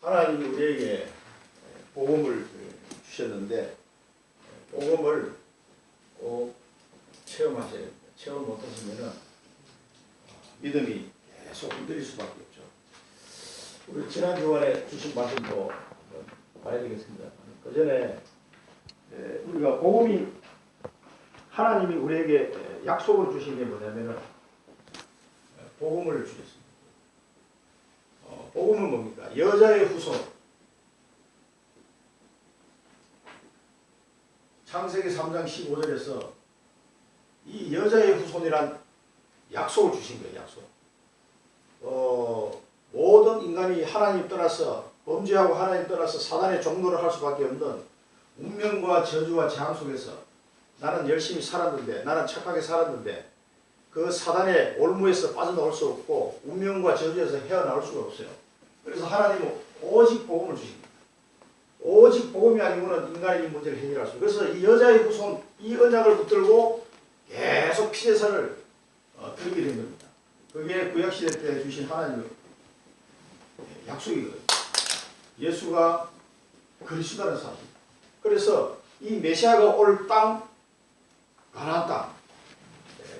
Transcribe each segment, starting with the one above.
하나님이 우리에게 복음을 주셨는데 복음을 꼭 체험하셔야 됩니다. 체험 못하시면은 믿음이 계속 흔들릴 수밖에 없죠. 우리 지난 주간에 주신 말씀도 봐야 되겠습니다. 그 전에 우리가 복음이 하나님이 우리에게 약속을 주신 게 뭐냐면은 복음을 주셨습니다. 복음은 뭡니까? 여자의 후손. 창세기 3장 15절에서 이 여자의 후손이란 약속을 주신 거예요. 약속. 모든 인간이 하나님 떠나서 범죄하고 하나님 떠나서 사단의 종노를 할 수밖에 없는 운명과 저주와 재앙 속에서 나는 열심히 살았는데, 나는 착하게 살았는데 그 사단의 올무에서 빠져나올 수 없고 운명과 저주에서 헤어나올 수가 없어요. 그래서 하나님은 오직 복음을 주십니다. 오직 복음이 아니고는 인간의 이 문제를 해결할 수 없어요. 그래서 이 여자의 후손, 이 언약을 붙들고 계속 피제사를 드리게 된 겁니다. 그게 구약시대 때 주신 하나님의 약속이거든요. 예수가 그리스도라는 사실입니다. 그래서 이 메시아가 올 땅, 가나안 땅,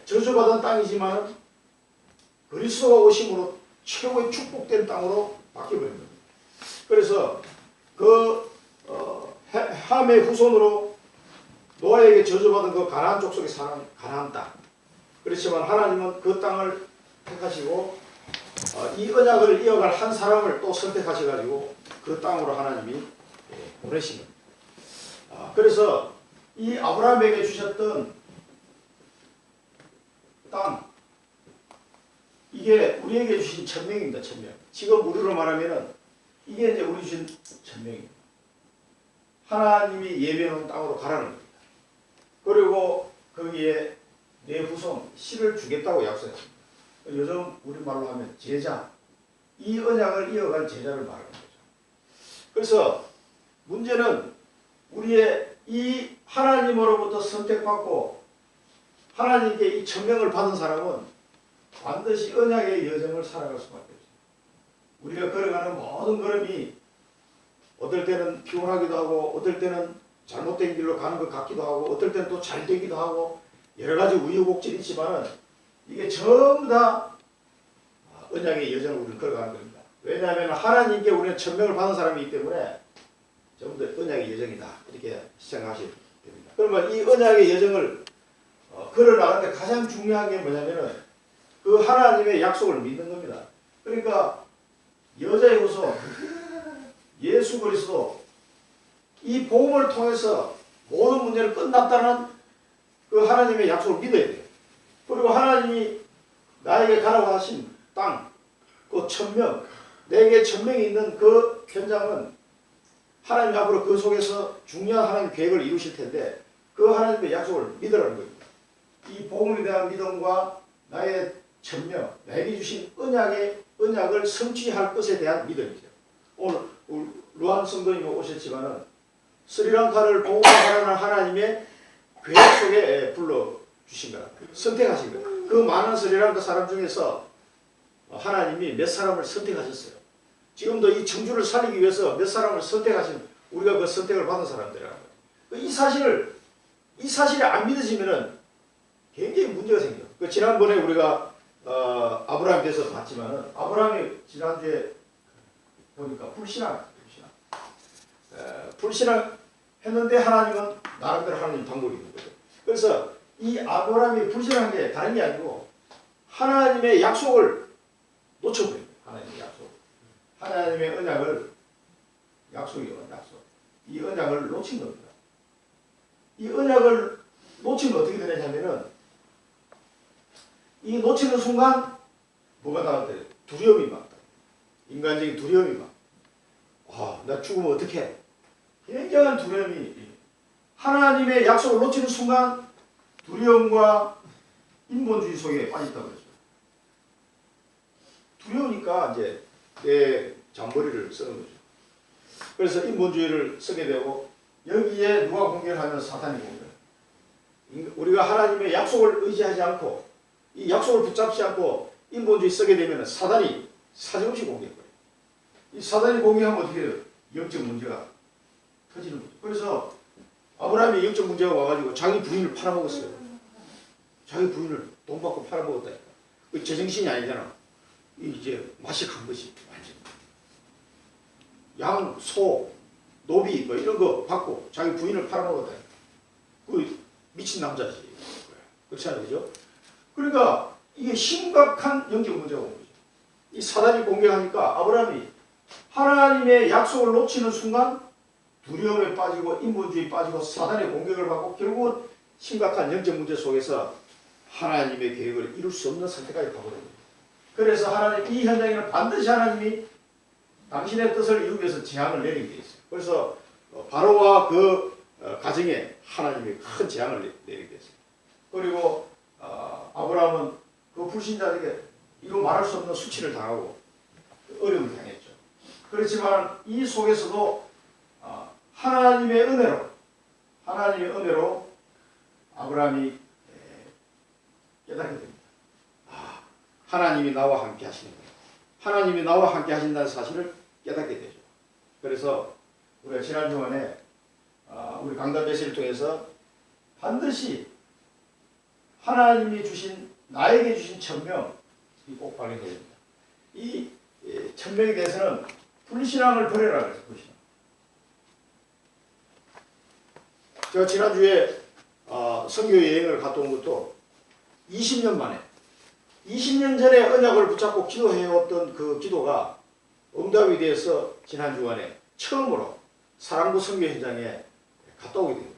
저주받은 땅이지만 그리스도가 오심으로 최고의 축복된 땅으로 바뀌어버린 겁니다. 그래서 그 함의 후손으로 노아에게 저주받은 그 가나안 족속에 사는 가나안 땅. 그렇지만 하나님은 그 땅을 택하시고 이 언약을 이어갈 한 사람을 또 선택하셔가지고 그 땅으로 하나님이 보내신 겁니다. 그래서 이 아브라함에게 주셨던 땅, 이게 우리에게 주신 천명입니다. 천명. 지금 우리로 말하면은 이게 이제 우리 주신 천명입니다. 하나님이 예배해놓은 땅으로 가라는 겁니다. 그리고 거기에 내 후손 씨를 주겠다고 약속했습니다. 요즘 우리말로 하면 제자, 이 언약을 이어갈 제자를 말하는 거죠. 그래서 문제는 우리의 이 하나님으로부터 선택받고 하나님께 이 천명을 받은 사람은 반드시 언약의 여정을 살아갈 수밖에 없습니다. 우리가 걸어가는 모든 걸음이 어떨 때는 피곤하기도 하고 어떨 때는 잘못된 길로 가는 것 같기도 하고 어떨 때는 또 잘 되기도 하고 여러 가지 우여곡절이 있지만은 이게 전부 다 언약의 여정을 우리는 걸어가는 겁니다. 왜냐하면 하나님께 우리는 천명을 받은 사람이기 때문에 전부 다 언약의 여정이다. 이렇게 생각하셔야 됩니다. 그러면 이 언약의 여정을 걸어나가는데 가장 중요한 게 뭐냐면은 그 하나님의 약속을 믿는 겁니다. 그러니까 여자의 후손 예수 그리스도 이 복음을 통해서 모든 문제를 끝났다는 그 하나님의 약속을 믿어야 돼요. 그리고 하나님이 나에게 가라고 하신 땅, 그 천명, 내게 천명이 있는 그 현장은 하나님 앞으로 그 속에서 중요한 하나님 계획을 이루실 텐데 그 하나님의 약속을 믿으라는 겁니다. 이 복음에 대한 믿음과 나의 천명, 나에게 주신 언약을 성취할 것에 대한 믿음이죠. 오늘 루안 성도님이 오셨지만은 스리랑카를 복음화하는 하나님의 계획 속에 불러주신 거라. 선택하신 거예요. 그 많은 스리랑카 사람 중에서 하나님이 몇 사람을 선택하셨어요. 지금도 이 청주를 살리기 위해서 몇 사람을 선택하신, 우리가 그 선택을 받은 사람들이라는 거예요. 이 사실이 안 믿어지면은 굉장히 문제가 생겨요. 그 지난번에 우리가 아브라함에 대해서 봤지만은 아브라함이 지난주에 보니까 불신앙 했는데 하나님은 나름대로 하나님 방법이 있는 거죠. 그래서 이 아브라함이 불신한 게 다른 게 아니고 하나님의 약속을 놓쳐버린 거예요. 하나님의 약속. 하나님의 언약을 약속이요. 이 언약을 놓친 겁니다. 이 언약을 놓치면 어떻게 되냐면은 이 놓치는 순간 뭐가 나왔대요? 두려움이 막 인간적인 두려움이 막 나 죽으면 어떡해? 굉장한 두려움이 하나님의 약속을 놓치는 순간 두려움과 인본주의 속에 빠졌다고 그랬죠. 두려우니까 이제 내 잔머리를 쓰는 거죠. 그래서 인본주의를 쓰게 되고 여기에 누가 공격을 하면 사탄이 공격을. 우리가 하나님의 약속을 의지하지 않고 이 약속을 붙잡지 않고 인본주의 쓰게 되면 사단이 사정없이 공격해요. 이 사단이 공격하면 어떻게 돼요? 영적 문제가 터지는 거죠. 그래서 아브라함이 영적 문제가 와가지고 자기 부인을 팔아먹었어요. 자기 부인을 돈 받고 팔아먹었다니까. 그 제정신이 아니잖아. 이제 맛이 간 거지. 완전. 양, 소, 노비 뭐 이런 거 받고 자기 부인을 팔아먹었다니까. 그 미친 남자지. 그렇지 않아요? 그죠? 그러니까 이게 심각한 영적 문제가 온 거죠. 이 사단이 공격하니까 아브라함이 하나님의 약속을 놓치는 순간 두려움에 빠지고 인본주의에 빠지고 사단의 공격을 받고 결국은 심각한 영적 문제 속에서 하나님의 계획을 이룰 수 없는 상태까지 가버린 거예요. 그래서 하나님 이 현장에는 반드시 하나님이 당신의 뜻을 이루기 위해서 재앙을 내린 게 있어요. 그래서 바로와 그 가정에 하나님이 큰 재앙을 내리게 했어요. 그리고 아브라함은 그 불신자에게 이루 말할 수 없는 수치를 당하고 어려움을 당했죠. 그렇지만 이 속에서도 하나님의 은혜로 아브라함이 깨닫게 됩니다. 하나님이 나와 함께 하시는 거예요. 하나님이 나와 함께 하신다는 사실을 깨닫게 되죠. 그래서 우리가 지난 주간에 우리 강단 메시지를 통해서 반드시 하나님이 주신 나에게 주신 천명 꼭 발견해야 됩니다. 이 천명에 대해서는 불신앙을 버려라 그래서 불신앙. 제가 지난주에 선교 여행을 갔다 온 것도 20년 만에 20년 전에 언약을 붙잡고 기도해왔던 그 기도가 응답이 돼서 지난 주간에 처음으로 사랑부 선교 현장에 갔다 오게 된 거죠.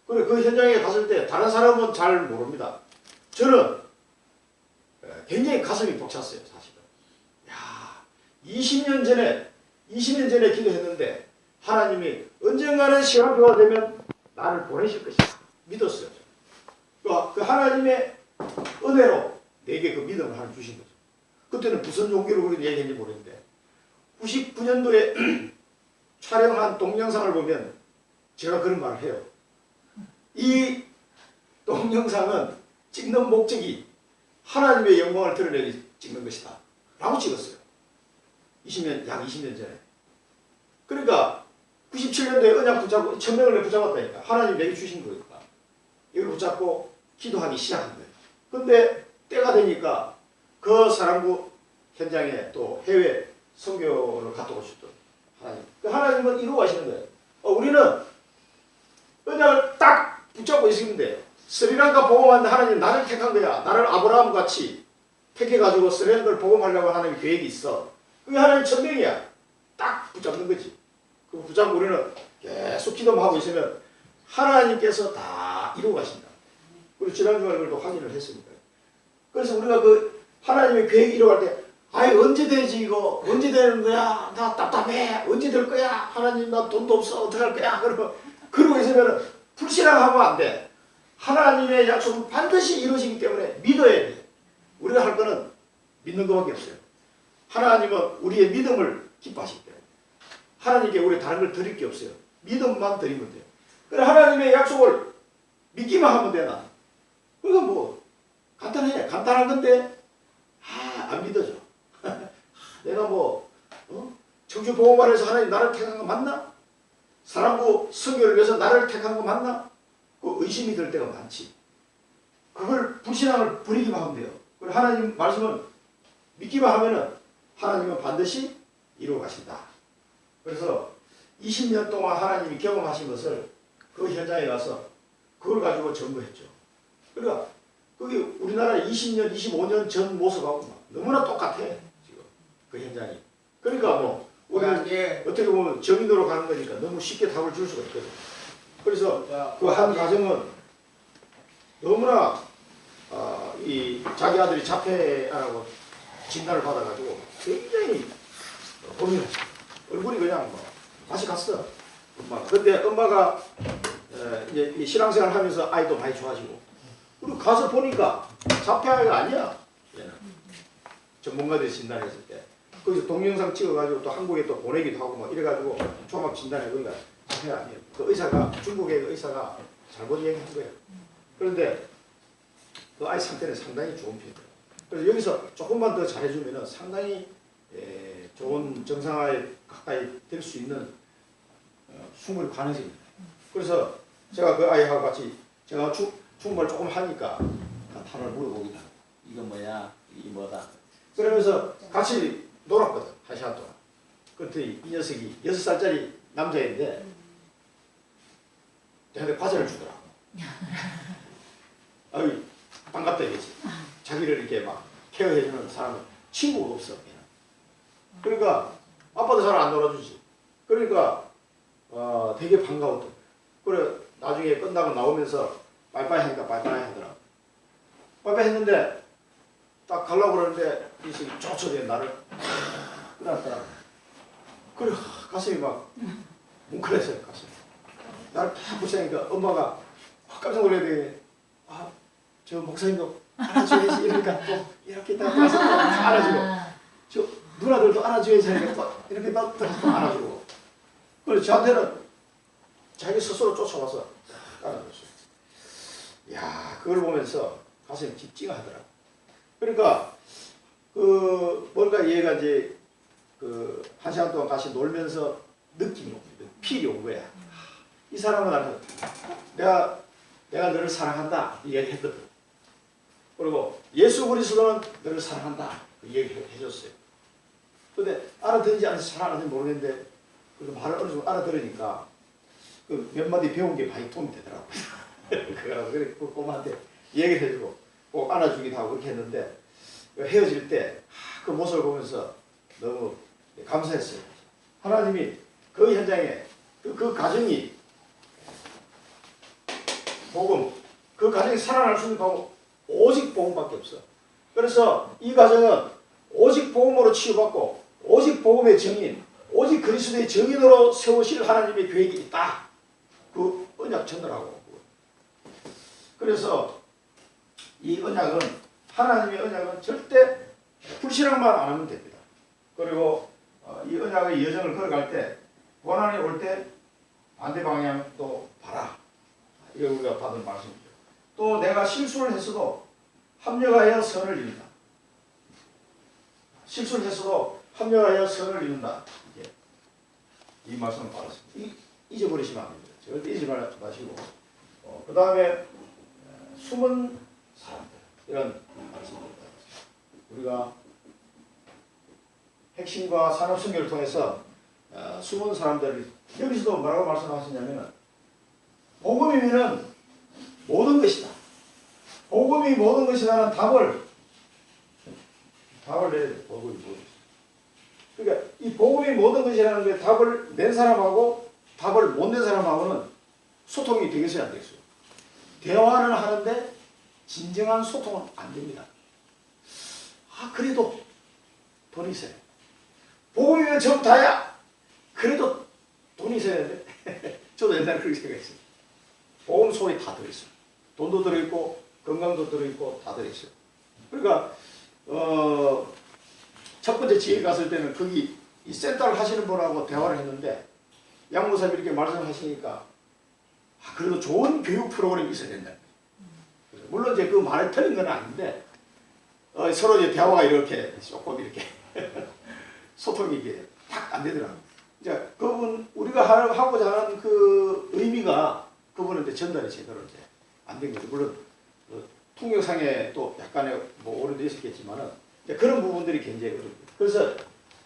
그리고 그 현장에 갔을 때 다른 사람은 잘 모릅니다. 저는 굉장히 가슴이 벅찼어요. 사실은. 야, 20년 전에 기도했는데 하나님이 언젠가는 시간표가 되면 나를 보내실 것이다. 믿었어요. 그 하나님의 은혜로 내게 그 믿음을 하나 주신 거죠. 그때는 무슨 용기로 그런 얘기했는지 모르겠는데 99년도에 촬영한 동영상을 보면 제가 그런 말을 해요. 이 동영상은 찍는 목적이 하나님의 영광을 드러내기 찍는 것이다. 라고 찍었어요. 약 20년 전에. 그러니까 97년도에 언약 붙잡고 천명을 붙잡았다니까. 하나님 내게 주신 거니까. 이걸 붙잡고 기도하기 시작한 거예요. 근데 때가 되니까 그 사랑부 현장에 또 해외 선교를 갔다 오셨던 하나님. 그 하나님은 이루어 가시는 거예요. 우리는 언약을 딱 붙잡고 있으면 돼요. 스리랑카 복음하는데 하나님 나를 택한 거야. 나를 아브라함 같이 택해가지고 스리랑카를 복음하려고 하나님 계획이 있어. 그게 하나님 천명이야. 딱 붙잡는 거지. 그 붙잡고 우리는 계속 기도만 하고 있으면 하나님께서 다 이루어 가신다. 그리고 지난주에 그걸 또 확인을 했습니다. 그래서 우리가 그 하나님의 계획이 이루어갈 때 언제 되지 이거? 언제 되는 거야? 나 답답해. 언제 될 거야? 하나님 나 돈도 없어. 어떡할 거야? 그러고 있으면 불신앙하면 안 돼. 하나님의 약속은 반드시 이루어지기 때문에 믿어야 돼. 우리가 할 거는 믿는 것밖에 없어요. 하나님은 우리의 믿음을 기뻐하시기 때문에 하나님께 우리 다른 걸 드릴 게 없어요. 믿음만 드리면 돼요. 그래 하나님의 약속을 믿기만 하면 되나? 그거 뭐 간단해. 간단한 건데 안 믿어져. 내가 청주보험관에서 하나님 나를 택한 거 맞나? 사랑부 선교를 위해서 나를 택한 거 맞나? 그 의심이 들 때가 많지. 그걸 불신앙을 버리기만 하면 돼요. 그리고 하나님 말씀은 믿기만 하면은 하나님은 반드시 이루어 가신다. 그래서 20년 동안 하나님이 경험하신 것을 그 현장에 가서 그걸 가지고 전거했죠. 그러니까 그게 우리나라 20년, 25년 전 모습하고 너무나 똑같아. 지금 그 현장이. 그러니까 우리는 어떻게 보면 정인으로 가는 거니까 너무 쉽게 답을 줄 수가 있거든. 그래서 그 한 가정은 너무나 이 자기 아들이 자폐라고 진단을 받아가지고 굉장히 고민했어. 얼굴이 그냥 다시 갔어. 엄마가. 근데 엄마가 이제 신앙생활 하면서 아이도 많이 좋아지고 그리고 가서 보니까 자폐아이가 아니야. 얘는. 전문가들이 진단했을 때. 거기서 동영상 찍어가지고 또 한국에 또 보내기도 하고 이래가지고 종합 진단해보니까 자폐가 아니에요. 그 의사가, 중국의 그 의사가 잘못 얘기한 거예요. 그런데 그 아이 상태는 상당히 좋은 편이에요. 그래서 여기서 조금만 더 잘해주면 상당히 좋은 정상화에 가까이 될 수 있는 충분히 가능성입니다. 그래서 제가 그 아이하고 같이 제가 중국말 조금 하니까 단어를 물어보기도 하고 이거 뭐야 이 뭐다 그러면서 같이 놀았거든 한 시간 동안. 그랬더니 이 녀석이 6살짜리 남자인데 내한테 과자를 주더라고. 아유 반갑다 이거지. 자기를 이렇게 막 케어해주는 사람은 친구가 없어. 걔는. 그러니까 아빠도 잘 안 놀아주지. 그러니까 되게 반가웠던. 그래 나중에 끝나고 나오면서 빠이빠이 하니까 빠이빠이 하더라고. 빠이빠이 했는데 딱 가려고 그러는데 이 새끼 쫓아내 나를 끌어놨더라고. 그래 가슴이 막 뭉클했어요. 가슴이. 나를 팍 붙이니까 엄마가 깜짝 놀래더니 저 목사님도 안아줘야지 이러니까 또 이렇게 딱 가서 안아주고 저 누나들도 안아줘야지 하니까 또 이렇게 또 안아주고 그래서 저한테는 자기 스스로 쫓아와서 안아줬어요. 야 그걸 보면서 가슴이 찡찡하더라고. 그러니까 뭔가 얘가 이제 한 시간 동안 같이 놀면서 느낌이 온 거야. 필이 온 거야. 이 사람은 나는 내가 너를 사랑한다 이 얘기 했거든. 그리고 예수 그리스도는 너를 사랑한다 그 얘기 해줬어요. 근데 알아듣는지 안 알아듣는지 모르겠는데 그 말을 어느 정도 알아들으니까 그 몇 마디 배운 게 많이 도움이 되더라고요. 그래 꼬마한테 얘기를 해주고 꼭 안아주기도 하고 그렇게 했는데 헤어질 때 그 모습을 보면서 너무 감사했어요. 하나님이 그 현장에 그 가정이 복음 그 가정이 살아날 수 있는 방법 오직 복음밖에 없어. 그래서 이 가정은 오직 복음으로 치유받고 오직 복음의 증인 오직 그리스도의 증인으로 세우실 하나님의 계획이 있다. 그 언약 전달하고 그래서 이 언약은 하나님의 언약은 절대 불신앙만 안 하면 됩니다. 그리고 이 언약의 여정을 걸어갈 때 고난이 올 때 반대 방향도 봐라. 이게 우리가 받은 말씀이죠. 또 내가 실수를 했어도 합력하여 선을 이룬다. 실수를 했어도 합력하여 선을 이룬다. 이 말씀을 받았습니다. 잊어버리시면 안 됩니다. 절대 잊지 마시고 그 다음에 숨은 사람들 이런 말씀입니다. 우리가 핵심과 산업선교를 통해서 숨은 사람들을 여기서도 뭐라고 말씀하시냐면 복음이면 모든 것이다. 복음이 모든 것이라는 답을 내야 돼. 복음이 모든 것이다. 그러니까 이 복음이 모든 것이라는 게 답을 낸 사람하고 답을 못 낸 사람하고는 소통이 되겠어요, 안 되겠어요? 대화는 하는데 진정한 소통은 안 됩니다. 그래도 돈이 있어요. 복음이면 전부 다야. 그래도 돈이 있어야 되는데 저도 옛날에 그렇게 생각했어요. 복음 속에 다 들어있어요. 돈도 들어있고 건강도 들어있고 다 들어있어요. 그러니까 첫 번째 지혜 갔을 때는 거기 이 센터를 하시는 분하고 대화를 했는데 양무사님이 이렇게 말씀하시니까 그래도 좋은 교육 프로그램이 있어야 된다. 물론 이제 그 말이 틀린 건 아닌데 서로 이제 대화가 이렇게 조금 이렇게 소통이 이게 딱 안 되더라고요. 이제 그분 우리가 하고자 하는 그 의미가 그분한테 전달이 제대로 이제 안 된 거죠. 물론 통역상에 또 약간의 뭐 오류도 있었겠지만은 그런 부분들이 굉장히 어렵습니다. 그래서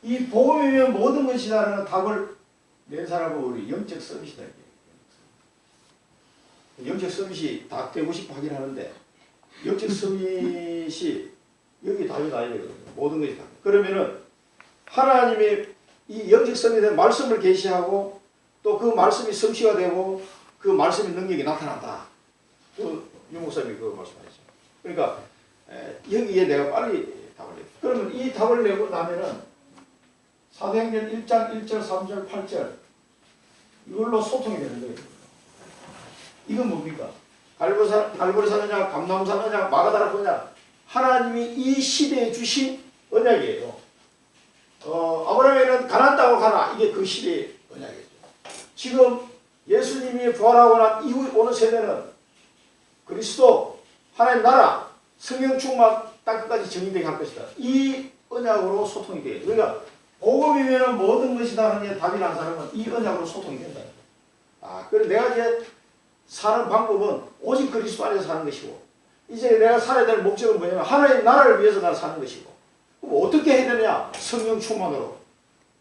이 복음이면 모든 것이다라는 답을 낸 사람은 우리 영적 서밋이다. 영적 서밋이 다 되고 싶어 하긴 하는데 영적 서밋이 여기 답이 나야 되거든요. 모든 것이 다. 그러면은 하나님이 이 영적 서밋에 말씀을 계시하고 또 그 말씀이 성취가 되고 그 말씀의 능력이 나타난다. 그 유목사님이 그거 말씀하셨죠. 그러니까 여기에 내가 빨리 답을 내. 그러면 이 답을 내고 나면은 사도행전 1장 1절 3절 8절 이걸로 소통이 되는 거예요. 이건 뭡니까? 갈보리 언약, 감람산 언약, 마가다락 언약. 하나님이 이 시대에 주신 언약이에요. 아브라함에는 가나안 땅으로 가라. 이게 그 시대의 언약이죠. 지금 예수님이 부활하고 난 이후 오는 세대는 그리스도, 하나님 나라, 성령 충만 땅 끝까지 정의되게 할 것이다. 이 언약으로 소통이 돼요. 그러니까 복음이면 모든 것이다 하는 게 답이 난 사람은 이 언약으로 소통이 된다. 그래서 내가 이제 사는 방법은 오직 그리스도 안에서 사는 것이고, 이제 내가 살아야 될 목적은 뭐냐면 하나님 나라를 위해서 난 사는 것이고, 그럼 어떻게 해야 되느냐? 성령 충만으로.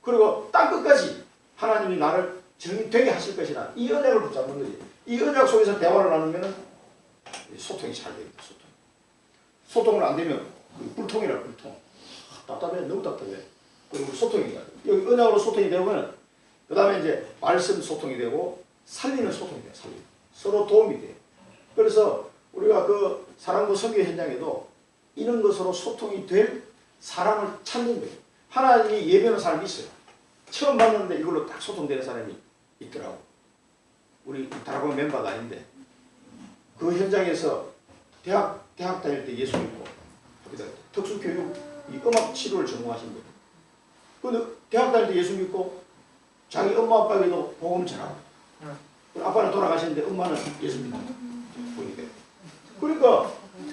그리고 땅끝까지 하나님이 나를 정의되게 하실 것이라 이 언약을 붙잡는 거지. 이 언약 속에서 대화를 나누면 소통이 잘 됩니다. 소통을 안 되면 불통이라 불통. 답답해. 너무 답답해. 그리고 소통이 여기 언약으로 소통이 되면 그 다음에 이제 말씀 소통이 되고 살리는 소통이 돼요. 살리는. 서로 도움이 돼요. 그래서 우리가 그 사랑부 선교 현장에도 이런 것으로 소통이 될 사람을 찾는 거예요. 하나님이 예배하는 사람이 있어요. 처음 봤는데 이걸로 딱 소통되는 사람이 있더라고. 우리 다락방 멤버가 아닌데 그 현장에서 대학 다닐 때 예수 믿고 특수교육 이 음악 치료를 전공하신 거예요. 근데 대학 다닐 때 예수 믿고 자기 엄마 아빠에게도 복음 전하고 아빠는 돌아가셨는데 엄마는 예수 믿는 분이 돼요. 그러니까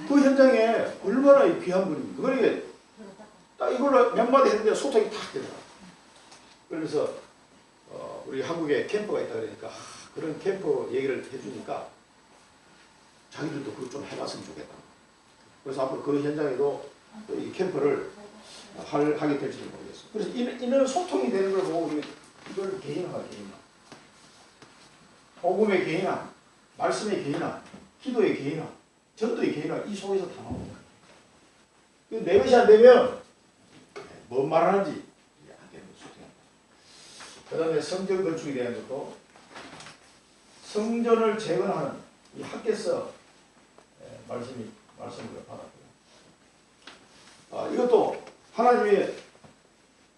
그 현장에 얼마나 귀한 분입니까. 그러니까 딱 이걸로 몇 마디 했는데 소통이 탁 되더라고요. 그래서 우리 한국에 캠프가 있다 그러니까 그런 캠프 얘기를 해주니까 자기들도 그거 좀 해봤으면 좋겠다. 그래서 앞으로 그 현장에도 이 캠프를 하게 될지도 모르겠어요. 그래서 이런 소통이 되는 걸 보고 우리 이걸 개인화. 복음의 개인화, 말씀의 개인화, 기도의 개인화, 전도의 개인화 이 속에서 다 나옵니다. 내 것이 안 되면 뭔 말하는지 안 되는 소통입니다. 그 다음에 성전 건축에 대한 것도 성전을 재건하는 이 학계서 말씀을 받았고요. 이것도 하나님의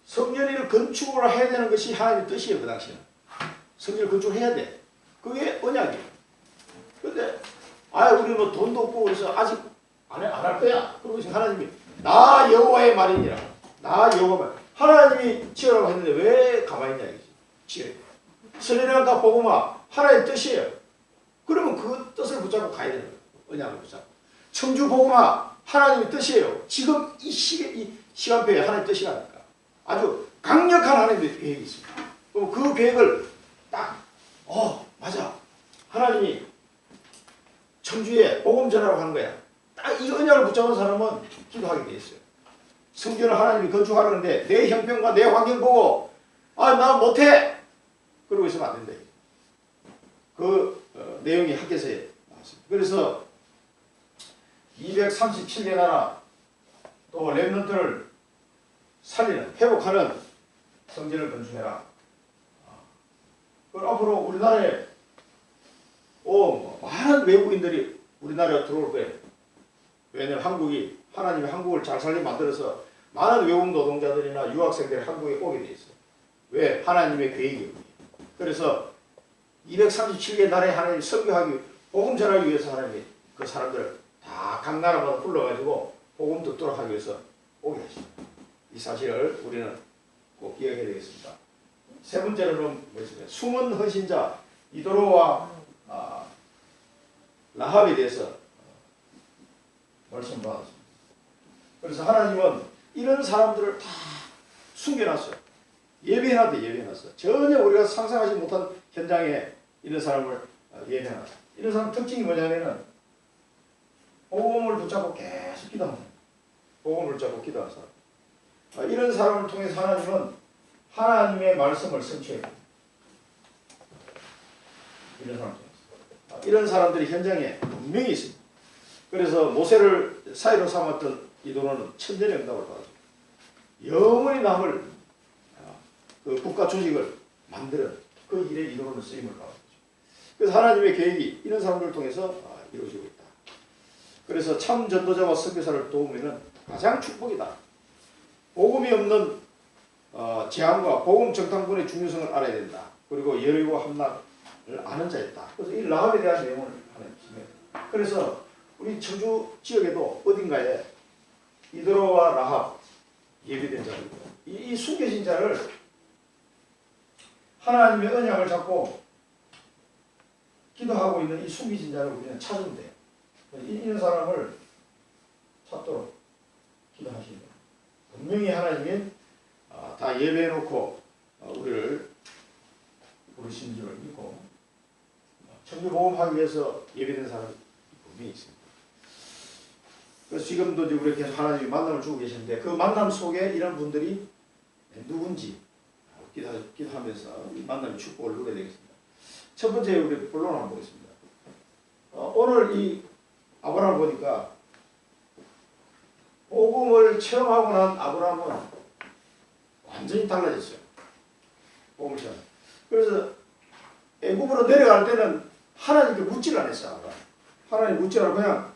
성전을 건축을 해야 되는 것이 하나님의 뜻이에요. 그 당시에는 성전을 건축해야 돼. 그게 언약이에요. 근데 우리 뭐 돈도 없고 그래서 아직 안 할 거야. 그러고 하나님이 나 여호와의 말이니라. 나 여호와 말. 하나님이 지으라고 했는데 왜 가만히 있냐 이거지. 지으래. 스리랑카 복음화 하나님의 뜻이에요. 그러면 그 뜻을 붙잡고 가야 되는 거예요. 언약을 붙잡고. 청주 복음화 하나님의 뜻이에요. 지금 이 시간표에 하나님의 뜻이라니까. 아주 강력한 하나님의 계획이 있습니다. 그럼 그 계획을 딱 맞아. 하나님이 청주에 복음 전하라고 하는 거야. 딱 이 언약을 붙잡은 사람은 기도하게 돼 있어요. 성전을 하나님이 건축하려는데 내 형편과 내 환경 보고 나 못해. 그러고 있으면 안 된다. 그 내용이 학계서에 나왔습니다. 그래서 237개 나라 또 렘넌트를 살리는 회복하는 성전을 건축해라. 그리고 앞으로 우리나라에 많은 외국인들이 우리나라에 들어올 거예요. 왜냐하면 하나님이 한국을 잘 살게 만들어서 많은 외국 노동자들이나 유학생들이 한국에 오게 돼 있어요. 왜? 하나님의 계획이에요. 그래서 237개 나라에 하나님이 선교하기, 복음 전하기 위해서 하나님이 그 사람들을 다 각 나라마다 불러가지고 복음 듣도록 하기 위해서 오게 하십니다. 이 사실을 우리는 꼭 기억해야 되겠습니다. 세 번째로는 뭐였습니까? 숨은 헌신자 이도로와 라합에 대해서 말씀받았습니다. 그래서 하나님은 이런 사람들을 다 숨겨놨어요. 예배해놨어요. 전혀 우리가 상상하지 못한 현장에 이런 사람을 예배해놨어요. 이런 사람 특징이 뭐냐면은 복음을 붙잡고 계속 기도하는 사람. 복음을 붙잡고 기도하는 사람. 이런 사람을 통해서 하나님은 하나님의 말씀을 성취해요. 이런 사람 통해서. 이런 사람들이 현장에 분명히 있습니다. 그래서 모세를 사이로 삼았던 이도로는 천전의 응답을 받았죠. 영원히 남을 그 국가 조직을 만드는 그 일에 이도로는 쓰임을 받았죠. 그래서 하나님의 계획이 이런 사람들을 통해서 이루어지고 있다. 그래서 참 전도자와 선교사를 도우면 가장 축복이다. 복음이 없는 재앙과 복음 정탐꾼의 중요성을 알아야 된다. 그리고 예리고 함락을 아는 자였다. 그래서 이 라합에 대한 내용을 하나님 주십니다. 그래서 우리 청주 지역에도 어딘가에 이도로와 라합 예비된 자들, 이 숨겨진 자를 하나님의 언약을 잡고 기도하고 있는 이 숨겨진 자를 우리는 찾으면 돼요. 이런 사람을 찾도록 기도하시는 거예요. 분명히 하나님은 다 예배해놓고 우리를 부르신 줄을 믿고 천주복음하기 위해서 예배된 사람이 분명히 있습니다. 그래서 지금도 이제 우리 계속 하나님이 만남을 주고 계시는데 그 만남 속에 이런 분들이 누군지 기도하면서 이 만남의 축복을 누려야 되겠습니다. 첫 번째 우리 본론 한번 보겠습니다. 오늘 이 아브라함을 보니까 복음을 체험하고 난 아브라함은 완전히 달라졌어요. 복음을 체험. 그래서 애굽으로 내려갈 때는 하나님께 묻지를 않았어요. 하나님 묻지 않고 그냥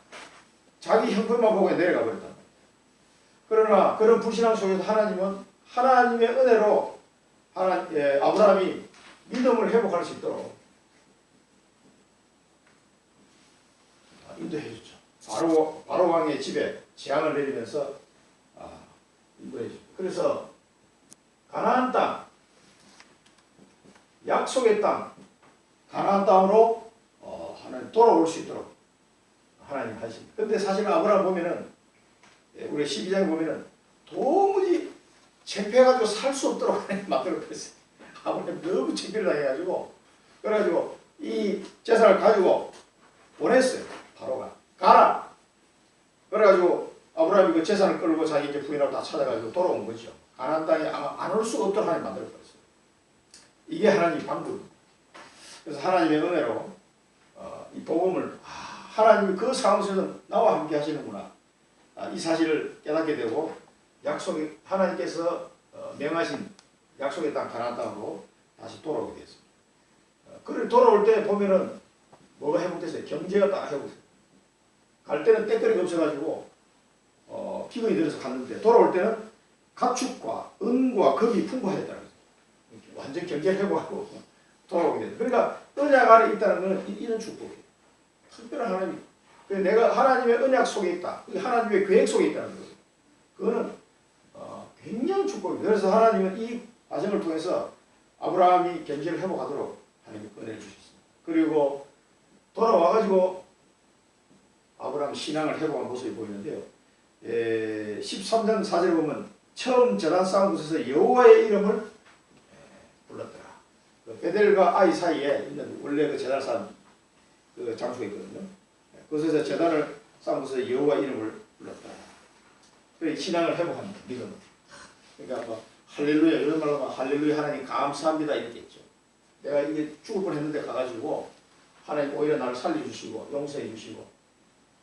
자기 형편만 보고 내려가 버렸다. 그러나 그런 불신앙 속에서 하나님은 하나님의 은혜로 아브라함이 믿음을 회복할 수 있도록 인도해 줬죠. 바로 왕의 집에 재앙을 내리면서 인도해 줬죠. 그래서 가나안 땅, 약속의 땅, 가나안 땅으로 하나님 돌아올 수 있도록 하나님 하십니다. 근데 사실 아브라함 보면은 우리 12장에 보면은 도무지 창피해가지고 살 수 없도록 하나님 만들어버렸어요. 아브라함 너무 창피를 당해가지고 그래가지고 이 재산을 가지고 보냈어요. 바로가 가라. 그래가지고 아브라함이 그 재산을 끌고 자기 이제 부인하고 다 찾아가지고 돌아온 거죠. 가나안 땅에 아마 안 올 수가 없도록 하나님 만들어버렸어요. 이게 하나님의 방법입니다. 그래서 하나님의 은혜로 이 복음을 하나님이 그 상황 속에서 나와 함께 하시는구나. 이 사실을 깨닫게 되고 약속이 하나님께서 명하신 약속의 땅 가나안 땅으로 다시 돌아오게 됐습니다. 그를 돌아올 때 보면은 뭐가 회복됐어요? 경제가 딱 회복됐어요. 갈 때는 떼거리가 없어가지고 기근이 들어서 갔는데 돌아올 때는 가축과 은과 금이 풍부하였다는 거죠. 완전 경제 회복하고 돌아오게 됐어요. 그러니까 언약 안에 있다는 것은 이런 축복이에요. 특별한 하나님. 내가 하나님의 언약 속에 있다. 하나님의 계획 속에 있다는 거예요. 그거는 굉장히 축복입니다. 그래서 하나님은 이 과정을 통해서 아브라함이 경제를 회복하도록 하나님이 은혜를 주셨습니다. 그리고 돌아와가지고 아브라함 신앙을 회복한 모습이 보이는데요. 13장 4절에 보면 처음 제단 쌓은 곳에서 여호와의 이름을 불렀더라. 베델과 아이 사이에 있는 원래 그 제단 쌓은 그 장소가 있거든요. 그곳에서 제단을 쌓은 곳에서 여호와 이름을 불렀더라. 그래 신앙을 회복합니다. 믿음. 그러니까 뭐 할렐루야 이런 말로 막 할렐루야 하나님 감사합니다 이렇게 했죠. 내가 이게 죽을 뻔했는데 가가지고 하나님 오히려 나를 살려주시고 용서해 주시고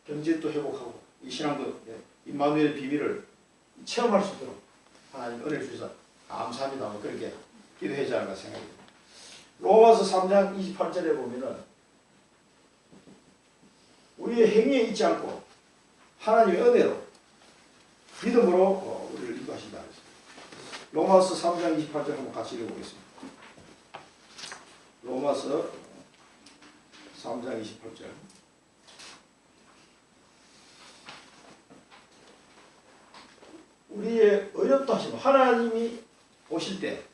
경제도 회복하고 이 신앙도 임마누엘의 비밀을 체험할 수 있도록 하나님 은혜를 주셔서 감사합니다. 뭐 그렇게 기도하지 않을까 생각합니다. 로마서 3장 28절에 보면은 우리의 행위에 있지 않고 하나님의 은혜로 믿음으로 우리를 인도하신다. 로마서 3장 28절 한번 같이 읽어보겠습니다. 로마서 3장 28절. 우리의 어렵다 하시면 하나님이 보실 때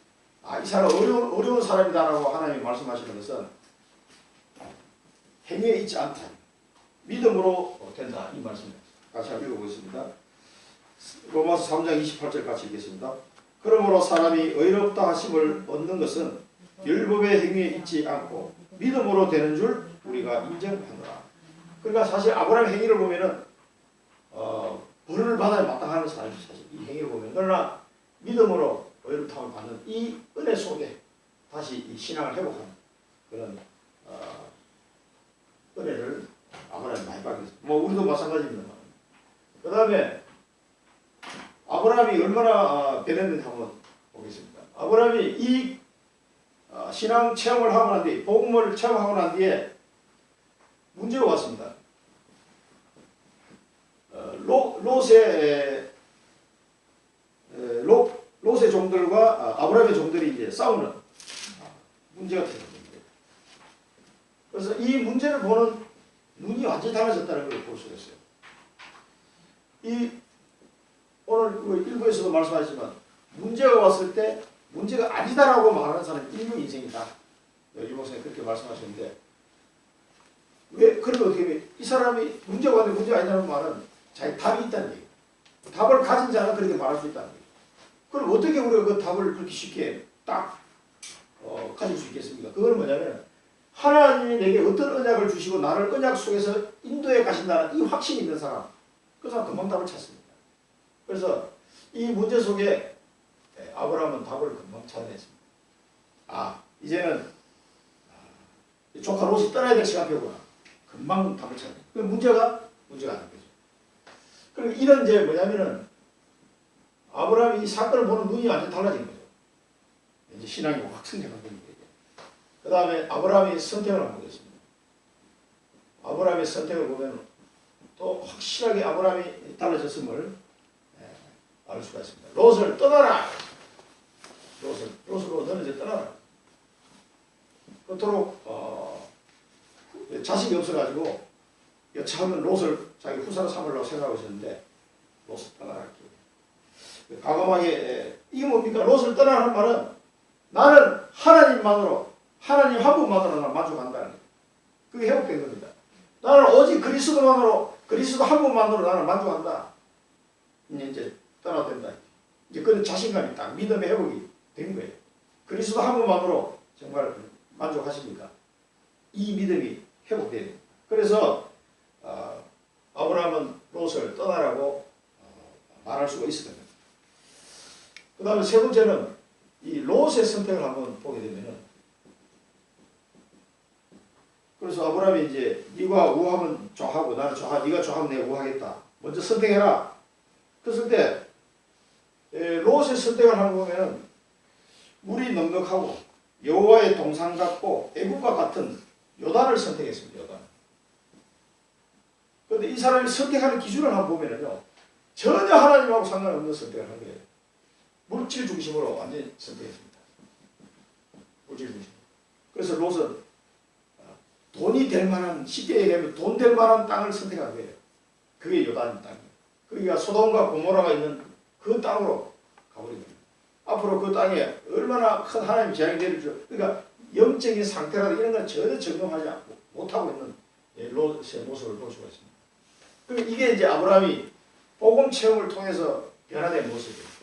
이 사람 어려운 사람이다라고 하나님이 말씀하시는 것은 행위에 있지 않다. 믿음으로 된다. 이 말씀입니다. 같이 한번 읽어보겠습니다. 로마서 3장 28절 같이 읽겠습니다. 그러므로 사람이 의롭다 하심을 얻는 것은 율법의 행위에 있지 않고 믿음으로 되는 줄 우리가 인정하노라. 그러니까 사실 아브라함의 행위를 보면은 벌을 받아야 마땅하는 사람이 사실 이 행위를 보면 그러나 믿음으로 의롭다함을 받는 이 은혜 속에 다시 이 신앙을 회복하는 그런 은혜를 아브라함이 많이 받게 됐습니다. 뭐 우리도 마찬가지입니다. 그 다음에 아브라함이 얼마나 변했는지 한번 보겠습니다. 아브라함이 이 신앙 체험을 하고 난 뒤에 복음을 체험하고 난 뒤에 문제가 왔습니다. 롯의 종들과 아브라함의 종들이 이제 싸우는 문제가 생깁니다. 그래서 이 문제를 보는 눈이 완전히 달라졌다는 걸 볼 수가 있어요. 오늘 일부에서도 말씀하셨지만 문제가 왔을 때 문제가 아니다라고 말하는 사람이 인류 인생이다. 유목사님 그렇게 말씀하셨는데 왜 그러면 어떻게 해? 이 사람이 문제가 왔는데 문제가 아니라는 말은 자기 답이 있다는 얘기예요. 답을 가진 자는 그렇게 말할 수 있다는 얘기예요. 그럼 어떻게 우리가 그 답을 그렇게 쉽게 딱 가질 수 있겠습니까? 그건 뭐냐면 하나님이 내게 어떤 언약을 주시고 나를 언약 속에서 인도해 가신다는 이 확신이 있는 사람, 그 사람 금방 답을 찾습니다. 그래서 이 문제 속에 아브라함은 답을 금방 찾아냈습니다. 아, 이제는 조카 롯이 떠나야 될 시간표구나. 금방 답을 찾아내. 그 문제가 아닌 거죠. 그리고 이런 이제 뭐냐면은 아브라함이 이 사건을 보는 눈이 완전 달라진 거죠. 이제 신앙이 확 성장한 겁니다. 그 다음에 아브라함이 선택을 한번 보겠습니다. 아브라함의 선택을 보면 또 확실하게 아브라함이 달라졌음을 알 수가 있습니다. 롯을 떠나라. 롯으로 너는 이제 떠나라. 그토록 자식이 없어가지고 여차하면 롯을 자기 후사로 삼으려고 생각하고 있었는데 롯을 떠나라. 과감하게 이게 뭡니까? 롯을 떠나라는 말은 나는 하나님만으로 하나님 한 분만으로 나는 만족한다는 거예요. 그게 회복된 겁니다. 나는 오직 그리스도만으로 그리스도 한 분만으로 나는 만족한다. 이제 떠나도 된다. 이제 그런 자신감이 딱 믿음의 회복이 된 거예요. 그리스도 한 분만으로 정말 만족하십니까? 이 믿음이 회복돼야 됩니다. 그래서 아브라함은 롯을 떠나라고 말할 수가 있었던 거예요. 그 다음에 세 번째는 이 롯의 선택을 한번 보게 되면은, 그래서 아브라함이 이제 네가 우하면 좌하고 나는 좌하, 네가 좌하면 내가 우하겠다. 먼저 선택해라. 그랬을 때 롯의 선택을 하는 거 보면은 물이 넉넉하고 여호와의 동산 같고 애국과 같은 요단을 선택했습니다. 요단. 그런데 이 사람이 선택하는 기준을 한번 보면은요, 전혀 하나님하고 상관없는 선택을 한 거예요. 물질 중심으로 완전히 선택했습니다. 물질 중심. 그래서 롯은 돈이 될 만한, 쉽게 얘기하면 돈 될 만한 땅을 선택한 거예요. 그게 요단 땅이에요. 거기가 소돔과 고모라가 있는 그 땅으로 가버린 겁니다. 앞으로 그 땅에 얼마나 큰 하나님 재앙이 내릴 줄, 그러니까 영적인 상태라든가 이런 건 전혀 적용하지 않고 못하고 있는 롯의 모습을 볼 수가 있습니다. 그리고 이게 이제 아브라함이 복음 체험을 통해서 변화된 모습이에요.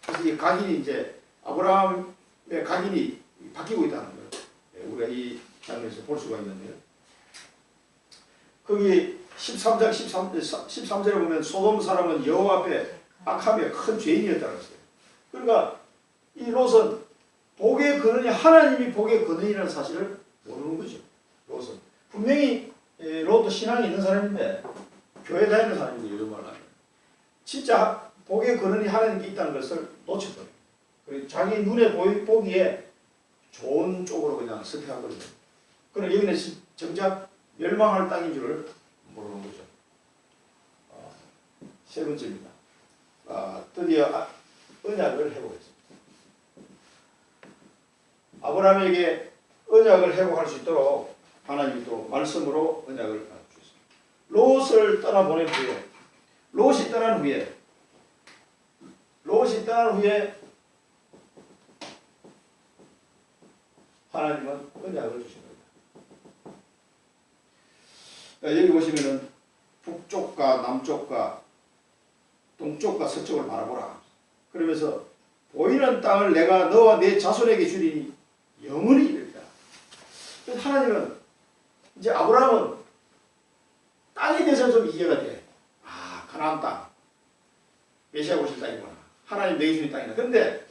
그래서 이 각인이 이제 아브라함의 각인이 바뀌고 있다는 걸 우리가 이 장면에서 볼 수가 있는데요. 거기 13절에 보면 소돔 사람은 여호와 앞에 악하며 큰 죄인이었다고 했어요. 그러니까 이 롯은 복의 근원이 하나님이 복의 근원이라는 사실을 모르는 거죠. 롯은 분명히 롯도 신앙이 있는 사람인데 교회 다니는 사람이고 이런 말을 하면 진짜 복의 근원이 하나님께 있다는 것을 놓쳐버려요. 그리고 자기 눈에 보기에 좋은 쪽으로 그냥 선택한 거죠. 그럼 여기는 정작 멸망할 땅인 줄을 모르는 거죠. 세 번째입니다. 드디어 언약을 회복했습니다. 아브라함에게 언약을 회복할 수 있도록 하나님이 또 말씀으로 언약을 주셨습니다. 롯을 떠나보낸 후에, 롯이 떠난 후에 하나님은 언약을 주신 겁니다. 여기 보시면은 북쪽과 남쪽과 동쪽과 서쪽을 바라보라. 그러면서 보이는 땅을 내가 너와 내 자손에게 주리니 영원히 이르리라. 하나님은 이제 아브라함은 땅에 대해서 좀 이해가 돼. 아, 가나안 땅, 메시아 오실 땅이구나. 하나님 내게 주는 땅이다. 그런데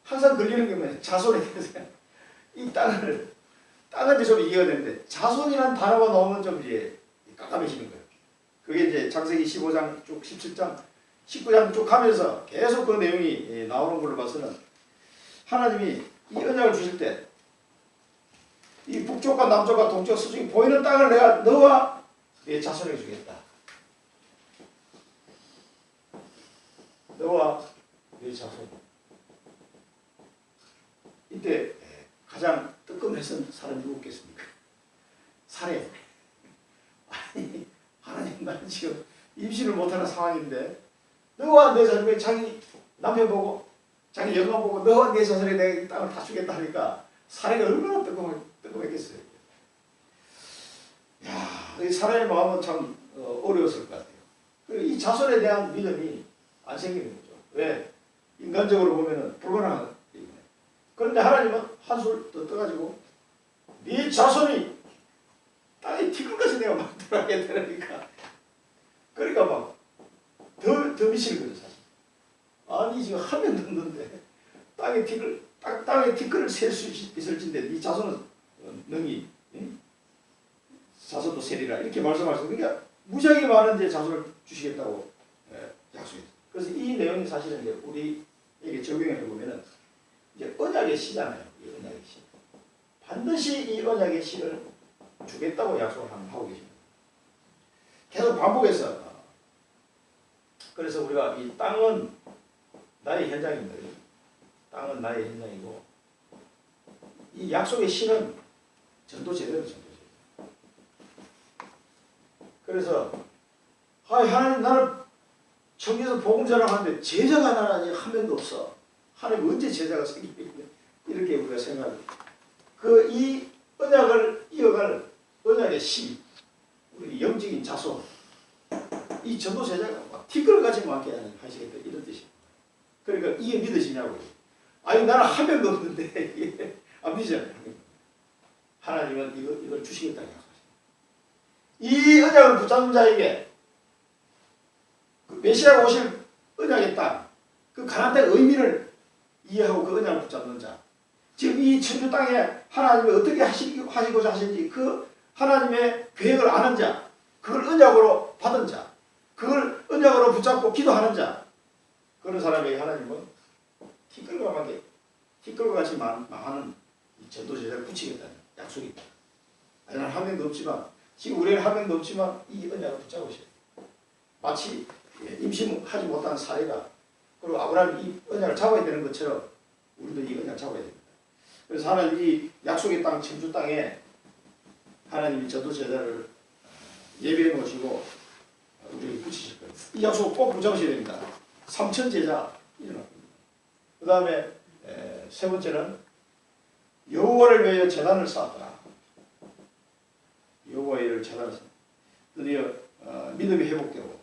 항상 걸리는 게 뭐냐? 자손에 대해서 이 땅은 좀 이해가 되는데 자손이라는 단어가 나오면 좀 이제 깜깜해지는 거예요. 그게 이제 창세기 15장 쭉 17장 19장 쭉 가면서 계속 그 내용이 나오는 걸로 봐서는 하나님이 이 언약을 주실 때 이 북쪽과 남쪽과 동쪽 서쪽이 보이는 땅을 내가 너와 내 자손에게 주겠다. 너와 내 자손. 이때 가장 뜨끔했던 사람이 누구겠습니까? 사례. 아니, 하나님 나는 지금 임신을 못하는 상황인데 너와 내 자손에게 자기 남편 보고 자기 영감 보고 너와 내 자손에게 내가 이 땅을 다 주겠다 하니까 사례가 얼마나 뜨끔했겠어요. 야, 이 사례의 마음은 참 어려웠을 것 같아요. 그리고 이 자손에 대한 믿음이 안 생기는 거죠. 왜? 인간적으로 보면은 불가능한 얘기네. 그런데 하나님은 한술 더 떠가지고 네 자손이 땅에 티끌같이 내가 만들어하게 되니까 그러니까 막 더 미치는 거죠 사실. 아니 지금 한 명도 없는데 땅에 티끌을 셀 수 있을 텐데 네 자손은 능히 자손도 세리라 이렇게 말씀하셔서 그러니까 무지하게 많은 이제 자손을 주시겠다고 약속했어요. 그래서 이 내용이 사실은 이제 우리에게 적용해 보면은 이제 언약의 시잖아요. 이 언약의 시. 반드시 이 언약의 시를 주겠다고 약속을 하고 계십니다. 계속 반복해서 그래서 우리가 이 땅은 나의 현장입니다. 땅은 나의 현장이고 이 약속의 시는 전도 제대로 전도 제대로. 그래서 하나님 나는 청지에서 복음 전하는데 제자가 나는 아직 한 명도 없어. 하나님 언제 제자가 생기겠냐 이렇게 우리가 생각합니다. 이 언약을 이어갈 언약의 시, 우리 영적인 자손, 이 전도 제자가 막 티끌같이 많게 하시겠다 이런 뜻입니다. 그러니까 이게 믿어지냐고요. 아니 나는 한 명도 없는데 안 믿어지잖아요. 하나님은 이걸 주시겠다는 약속하십니다. 이 언약을 붙잡는 자에게 그 메시아가 오실 언약의 땅, 그 가나안 땅의 의미를 이해하고 그 언약을 붙잡는 자, 지금 이 천주 땅에 하나님이 어떻게 하시고자 하신지 그 하나님의 계획을 아는 자, 그걸 언약으로 받은 자, 그걸 언약으로 붙잡고 기도하는 자, 그런 사람에게 하나님은 티끌과 같이 망하는 전도 제자를 붙이겠다는 약속이 있다. 나는 한 명도 없지만 지금 우리는 한 명도 없지만 이 언약을 붙잡고 있어요. 마치 임신하지 못한 사례가 그리고 아브라함이 이 언약을 잡아야 되는 것처럼 우리도 이 언약을 잡아야 됩니다. 그래서 하나님 이 약속의 땅 천주 땅에 하나님이 전도 제자를 예배해 놓으시고 우리에게 붙이실 거예요. 이 약속을 꼭 붙잡으셔야 됩니다. 3천 제자 일어납니다. 그 다음에 세 번째는 여호와를 위하여 제단을 쌓았더라. 여호와의 제단을 쌓았다. 드디어 믿음이 회복되고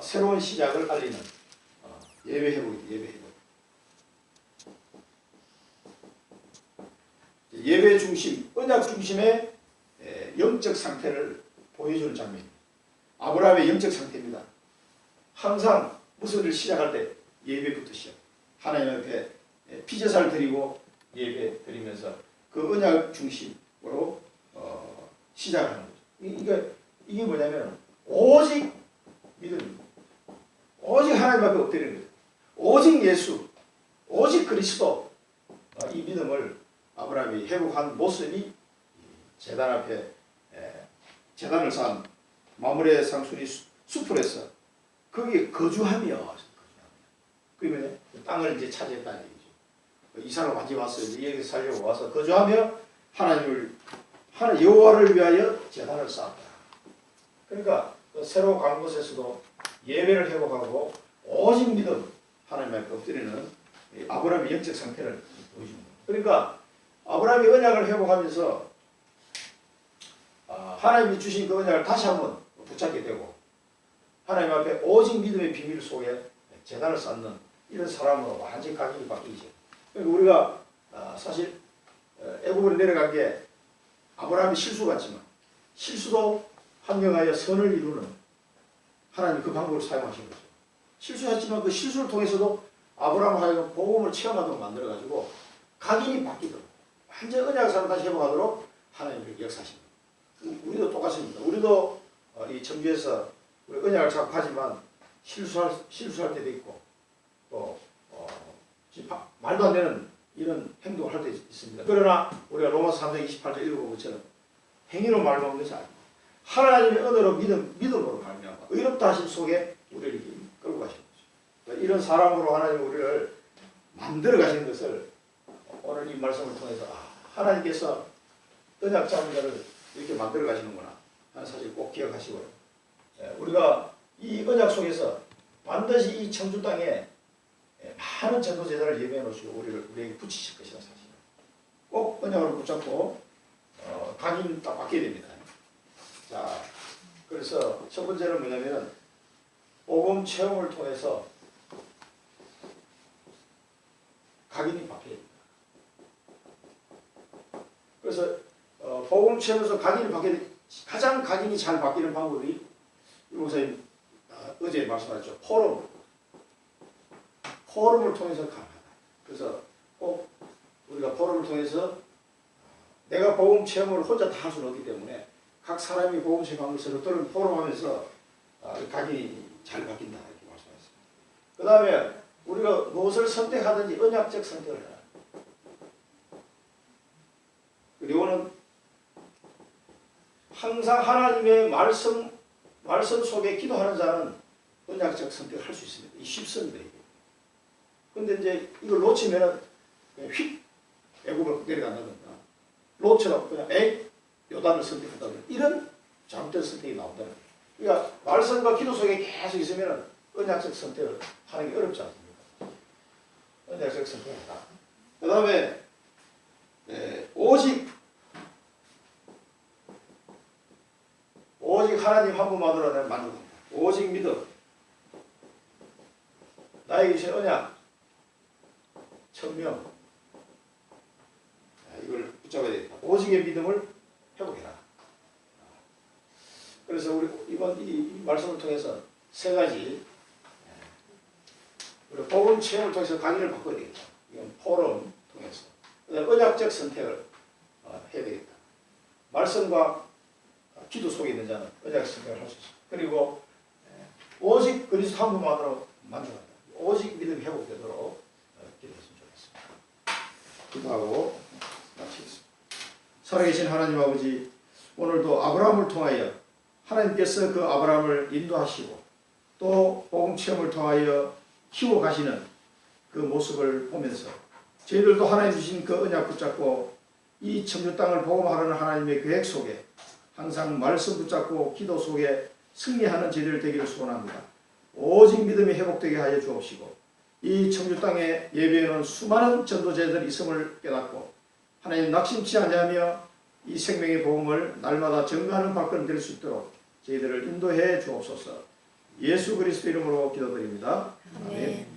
새로운 시작을 알리는 예배 회복이다. 예배 회복. 예배 중심, 언약 중심의 영적 상태를 보여주는 장면입니다. 아브라함의 영적 상태입니다. 항상 무슨 일을 시작할 때 예배부터 시작. 하나님 앞에 피제사를 드리고 예배 드리면서 그 언약 중심으로 시작하는 거죠. 이게 뭐냐면 오직 믿음입니다. 오직 하나님 앞에 엎드리는 거죠. 오직 예수, 오직 그리스도. 이 믿음을 아브라함이 회복한 모습이 제단 앞에 제단을 쌓은 마므레 상수리 수풀에서 거기에 거주하며 그러면 땅을 이제 차지했다는 얘기죠. 이사를 완전히 왔어요. 이 얘기 살려고 와서 거주하며 여호와를 위하여 제단을 쌓았다. 그러니까 새로 간 곳에서도 예배를 회복하고 오직 믿음 하나님 앞에 엎드리는 아브라함의 영적 상태를 보여줍니다. 그러니까 아브라함이 언약을 회복하면서 하나님이 주신 그 언약을 다시 한번 붙잡게 되고 하나님 앞에 오직 믿음의 비밀 속에 제단을 쌓는 이런 사람으로 완전히 각인이 바뀌죠. 그러니까 우리가 사실 애굽으로 내려간 게 아브라함이 실수 같지만 실수도 환경하여 선을 이루는 하나님 그 방법을 사용하신 거죠. 실수했지만 그 실수를 통해서도 아브라함을 하여금 복음을 체험하도록 만들어가지고 각인이 바뀌도록 완전 언약을 사람 다시 회복하도록 하나님이 역사하십니다. 우리도 똑같습니다. 우리도 이 청주에서 우리 언약을 잡고 하지만 실수할 때도 있고 또 말도 안 되는 이런 행동을 할 때 있습니다. 그러나 우리가 로마서 3장 28절 읽어본 것처럼 행위로 말하는 것이 아니고 하나님의 은혜로 믿음으로 말미암아 의롭다 하심 속에 우리를 끌고 가시는 거죠. 이런 사람으로 하나님 우리를 만들어 가시는 것을 오늘 이 말씀을 통해서 하나님께서 언약 잡은 자를 이렇게 만들어 가시는구나 하는 사실 꼭 기억하시고요. 우리가 이 언약 속에서 반드시 이 청주 땅에 많은 전도 제자를 예배해 놓으시고 우리에게 붙이실 것이다 사실. 꼭 언약으로 붙잡고 각인 딱 받게 됩니다. 자, 그래서 첫 번째는 뭐냐면 복음 체험을 통해서 각인이 바뀌어야 됩니다. 그래서 복음 체험에서 각인이 가장 각인이 잘 바뀌는 방법이 이 목사님 어제 말씀하셨죠. 포럼을 통해서 가능하다. 그래서 꼭 우리가 포럼을 통해서 내가 복음 체험을 혼자 다 할 수는 없기 때문에 각 사람이 복음 체험하는 것을 또는 포럼하면서 각인이 잘 바뀐다 이렇게 말씀하셨습니다. 그 다음에 우리가 무엇을 선택하든지 언약적 선택을 해라. 그리고는 항상 하나님의 말씀 속에 기도하는 자는 언약적 선택을 할 수 있습니다. 이 쉽습니다. 이게. 근데 이제 이걸 놓치면 휙 애굽을 내려간다든가 놓치라고 그냥 요단을 선택한다든가 이런 잘못된 선택이 나온다는 거예요. 그러니까 말씀과 기도 속에 계속 있으면 언약적 선택을 하는 게 어렵지 않습니까? 언약적 선택을 하다. 그 다음에 오직 하나님 한 분만으로 내가 만족한다. 오직 믿음. 나에게 주신 언약. 천명. 이걸 붙잡아야 되겠다. 오직의 믿음을 회복해라. 그래서 우리 이번 이 말씀을 통해서 세 가지 우리 복음 체험을 통해서 강의를 바꿔야 되겠다. 이건 포럼 통해서. 언약적 선택을 해야 되겠다. 말씀과 기도 속에 있는 자는 언약적 선택을 할 수 있습니다. 그리고 오직 그리스도 한 분만으로 만족한다. 오직 믿음이 회복되도록 기도했으면 좋겠습니다. 기도하고 마치겠습니다. 살아계신 하나님 아버지, 오늘도 아브라함을 통하여 하나님께서 그 아브라함을 인도하시고 또 복음 체험을 통하여 키워가시는 그 모습을 보면서 저희들도 하나님 주신 그 언약 붙잡고 이 청주 땅을 복음하라는 하나님의 계획 속에 항상 말씀 붙잡고 기도 속에 승리하는 저희들 되기를 소원합니다. 오직 믿음이 회복되게 하여 주옵시고 이 청주 땅에 예배에는 수많은 전도자들이 있음을 깨닫고 하나님 낙심치 아니하며 이 생명의 복음을 날마다 증거하는 발걸음 될 수 있도록 저희들을 인도해 주옵소서. 예수 그리스도 이름으로 기도드립니다. 아멘.